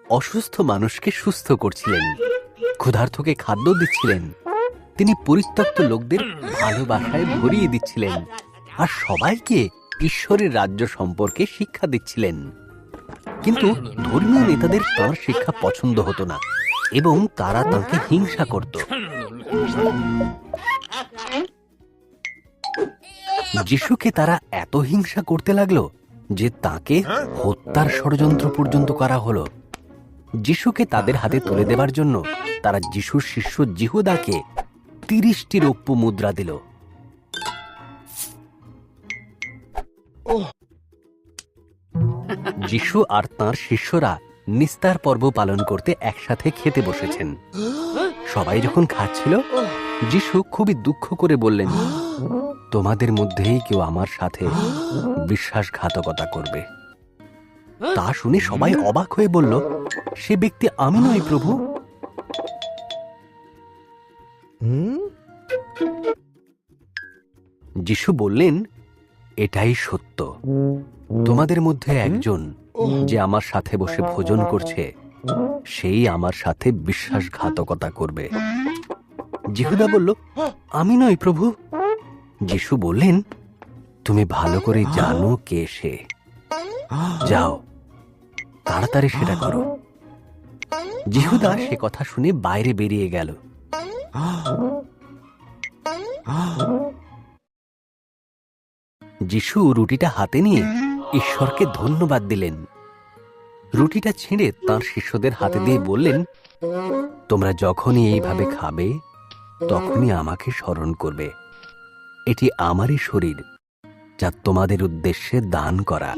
অসুস্থ মানুষকে সুস্থ করছিলেন, ক্ষুধার্তকে খাদ্য দিচ্ছিলেন, তিনি পরিত্যক্ত লোকদের ভালোবাসায় ভরিয়ে দিচ্ছিলেন, আর সবাইকে ঈশ্বরের রাজ্য সম্পর্কে শিক্ষা দিচ্ছিলেন। কিন্তু ধর্মীয় নেতাদের তাঁর শিক্ষা পছন্দ হতো না এবং তারা তাঁকে হিংসা করত। যিশুকে তারা এত হিংসা করতে লাগলো যে তাঁকে হত্যার ষড়যন্ত্র পর্যন্ত করা হলো। যিশুকে তাদের হাতে তুলে দেবার জন্য তারা যিশুর শিষ্য জিহুদাকে 30টি রৌপ্য মুদ্রা দিল। যিশু আর তাঁর শিষ্যরা নিস্তার পর্ব পালন করতে একসাথে খেতে বসেছেন। সবাই যখন খাচ্ছিল, যিশু খুবই দুঃখ করে বললেন, তোমাদের মধ্যেই কেউ আমার সাথে বিশ্বাসঘাতকতা করবে। তা শুনে সবাই অবাক হয়ে বলল, সে ব্যক্তি আমি নই প্রভু। যিশু বললেন, এটাই সত্য। তোমাদের মধ্যে একজন যে আমার সাথে বসে ভোজন করছে, সেই আমার সাথে বিশ্বাসঘাতকতা করবে। জিহুদা বলল, আমি নই প্রভু। যিশু বললেন, তুমি ভালো করে জানো কে সে। যাও, তাড়াতাড়ি সেটা করো। জিহুদা সে কথা শুনে বাইরে বেরিয়ে গেল। যিশু রুটিটা হাতে নিয়ে ঈশ্বরকে ধন্যবাদ দিলেন। রুটিটা ছিঁড়ে তাঁর শিষ্যদের হাতে দিয়ে বললেন, তোমরা যখনই এইভাবে খাবে, তখনই আমাকে স্মরণ করবে। এটি আমারই শরীর, যা তোমাদের উদ্দেশ্যে দান করা।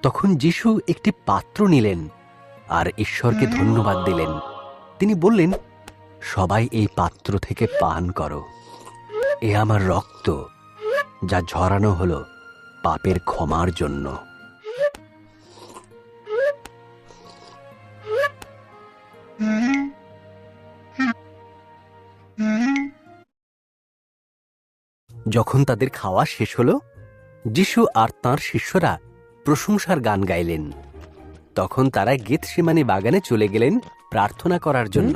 তখন যিশু একটি পাত্র নিলেন আর ঈশ্বরকে ধন্যবাদ দিলেন। তিনি বললেন, সবাই এই পাত্র থেকে পান করো। এ আমার রক্ত, যা ঝরানো হলো পাপের ক্ষমার জন্য। যখন তাদের খাওয়া শেষ হলো, যিশু আর তাঁর শিষ্যরা প্রশংসার গান গাইলেন। তখন তারা গেথসেমানি বাগানে চলে গেলেন প্রার্থনা করার জন্য।